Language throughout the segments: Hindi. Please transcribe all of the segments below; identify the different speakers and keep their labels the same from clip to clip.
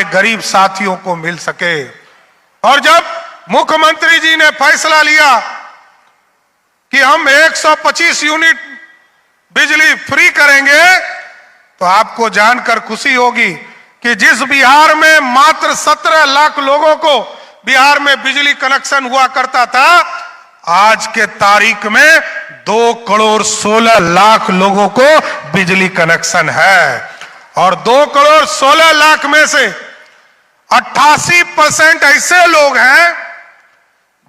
Speaker 1: गरीब साथियों को मिल सके। और जब मुख्यमंत्री जी ने फैसला लिया कि हम 125 यूनिट बिजली फ्री करेंगे, तो आपको जानकर खुशी होगी कि जिस बिहार में मात्र 17 लाख लोगों को बिहार में बिजली कनेक्शन हुआ करता था, आज के तारीख में 2 करोड़ 16 लाख लोगों को बिजली कनेक्शन है। और 2 करोड़ 16 लाख में से 88% ऐसे लोग हैं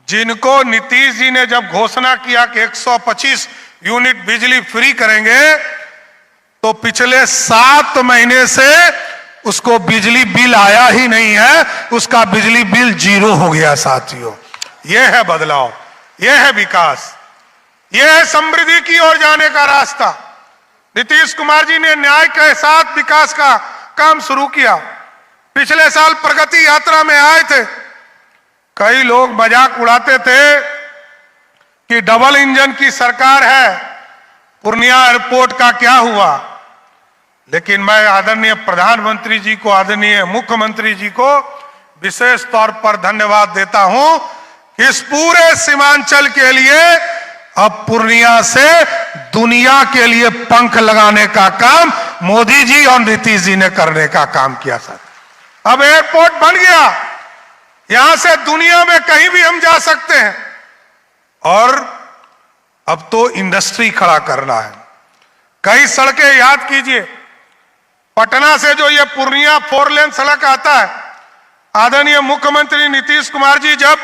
Speaker 1: जिनको नीतीश जी ने जब घोषणा किया कि 125 यूनिट बिजली फ्री करेंगे, तो पिछले 7 महीने से उसको बिजली बिल आया ही नहीं है, उसका बिजली बिल 0 हो गया। साथियों, यह है बदलाव, यह है विकास, यह है समृद्धि की ओर जाने का रास्ता। नीतीश कुमार जी ने न्याय के साथ विकास का काम शुरू किया। पिछले साल प्रगति यात्रा में आए थे, कई लोग मजाक उड़ाते थे कि डबल इंजन की सरकार है, पूर्णिया एयरपोर्ट का क्या हुआ। लेकिन मैं आदरणीय प्रधानमंत्री जी को, आदरणीय मुख्यमंत्री जी को विशेष तौर पर धन्यवाद देता हूं कि इस पूरे सीमांचल के लिए अब पूर्णिया से दुनिया के लिए पंख लगाने का काम मोदी जी और नीतीश जी ने करने का काम किया। सर, अब एयरपोर्ट बन गया, यहां से दुनिया में कहीं भी हम जा सकते हैं। और अब तो इंडस्ट्री खड़ा करना है। कई सड़कें याद कीजिए, पटना से जो ये पूर्णिया 4 लेन सड़क आता है, आदरणीय मुख्यमंत्री नीतीश कुमार जी जब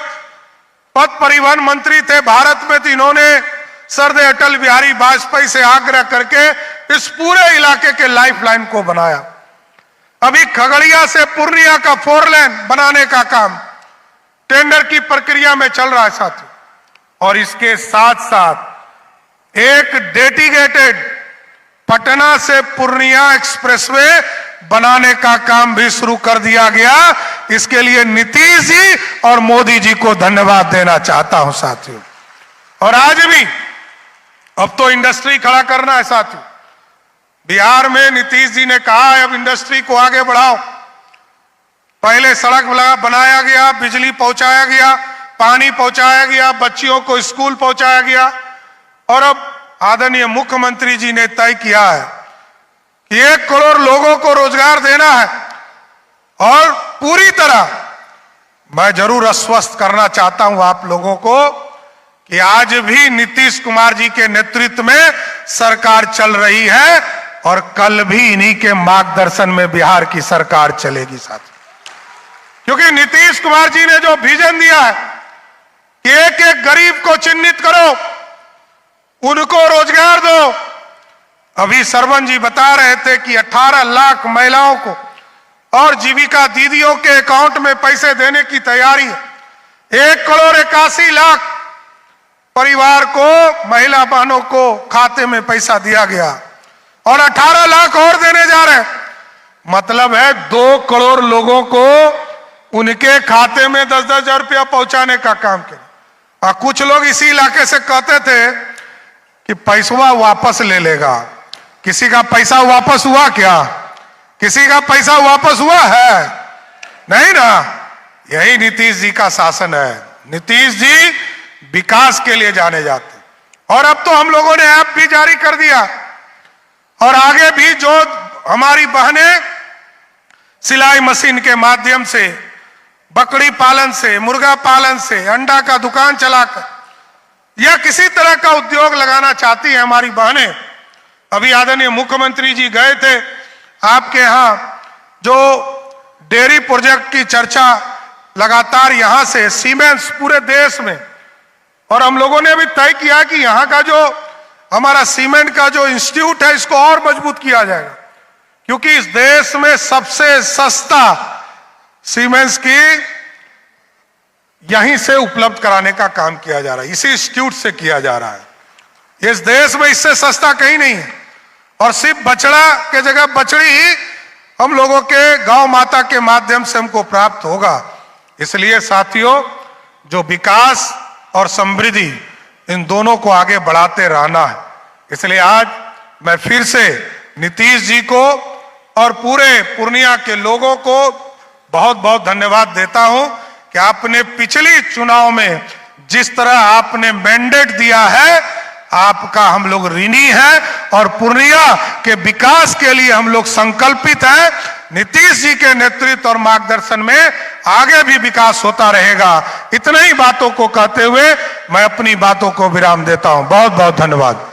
Speaker 1: पथ परिवहन मंत्री थे भारत में, तो इन्होंने सरदार अटल बिहारी वाजपेयी से आग्रह करके इस पूरे इलाके के लाइफलाइन को बनाया। अभी खगड़िया से पूर्णिया का 4 लेन बनाने का काम टेंडर की प्रक्रिया में चल रहा है साथियों। और इसके साथ साथ एक डेडिकेटेड पटना से पूर्णिया एक्सप्रेसवे बनाने का काम भी शुरू कर दिया गया। इसके लिए नीतीश जी और मोदी जी को धन्यवाद देना चाहता हूं साथियों। और आज भी अब तो इंडस्ट्री खड़ा करना है साथियों। बिहार में नीतीश जी ने कहा है अब इंडस्ट्री को आगे बढ़ाओ। पहले सड़क बनाया गया, बिजली पहुंचाया गया, पानी पहुंचाया गया, बच्चियों को स्कूल पहुंचाया गया। और अब आदरणीय मुख्यमंत्री जी ने तय किया है कि 1 करोड़ लोगों को रोजगार देना है। और पूरी तरह मैं जरूर आश्वस्त करना चाहता हूं आप लोगों को कि आज भी नीतीश कुमार जी के नेतृत्व में सरकार चल रही है और कल भी इन्हीं के मार्गदर्शन में बिहार की सरकार चलेगी साथी। क्योंकि नीतीश कुमार जी ने जो विजन दिया है कि एक एक गरीब को चिन्हित करो, उनको रोजगार दो। अभी सरवन जी बता रहे थे कि 18 लाख महिलाओं को और जीविका दीदियों के अकाउंट में पैसे देने की तैयारी है। 1 करोड़ 81 लाख परिवार को, महिला बहनों को खाते में पैसा दिया गया और 18 लाख और देने जा रहे हैं। मतलब है 2 करोड़ लोगों को उनके खाते में 10-10 हजार रुपया पहुंचाने का काम किया। और कुछ लोग इसी इलाके से कहते थे कि पैसा वापस ले लेगा। किसी का पैसा वापस हुआ क्या? किसी का पैसा वापस हुआ है? नहीं ना। यही नीतीश जी का शासन है। नीतीश जी विकास के लिए जाने जाते। और अब तो हम लोगों ने ऐप भी जारी कर दिया और आगे भी जो हमारी बहनें सिलाई मशीन के माध्यम से, बकरी पालन से, मुर्गा पालन से, अंडा का दुकान चलाकर या किसी तरह का उद्योग लगाना चाहती है हमारी बहनें। अभी आदरणीय मुख्यमंत्री जी गए थे आपके यहां, जो डेयरी प्रोजेक्ट की चर्चा लगातार यहां से सीमेंस पूरे देश में, और हम लोगों ने भी तय किया कि यहां का जो हमारा सीमेंट का जो इंस्टीट्यूट है इसको और मजबूत किया जाएगा। क्योंकि इस देश में सबसे सस्ता सीमेंस की यहीं से उपलब्ध कराने का काम किया जा रहा है, इसी इंस्टीट्यूट से किया जा रहा है। इस देश में इससे सस्ता कहीं नहीं है। और सिर्फ बछड़ा के जगह बछड़ी ही हम लोगों के गौ माता के माध्यम से हमको प्राप्त होगा। इसलिए साथियों, जो विकास और समृद्धि, इन दोनों को आगे बढ़ाते रहना है। इसलिए आज मैं फिर से नीतीश जी को और पूरे पूर्णिया के लोगों को बहुत बहुत धन्यवाद देता हूं कि आपने पिछली चुनाव में जिस तरह आपने मैंडेट दिया है, आपका हम लोग ऋणी हैं और पूर्णिया के विकास के लिए हम लोग संकल्पित हैं। नीतीश जी के नेतृत्व और मार्गदर्शन में आगे भी विकास होता रहेगा। इतने ही बातों को कहते हुए मैं अपनी बातों को विराम देता हूं। बहुत बहुत धन्यवाद।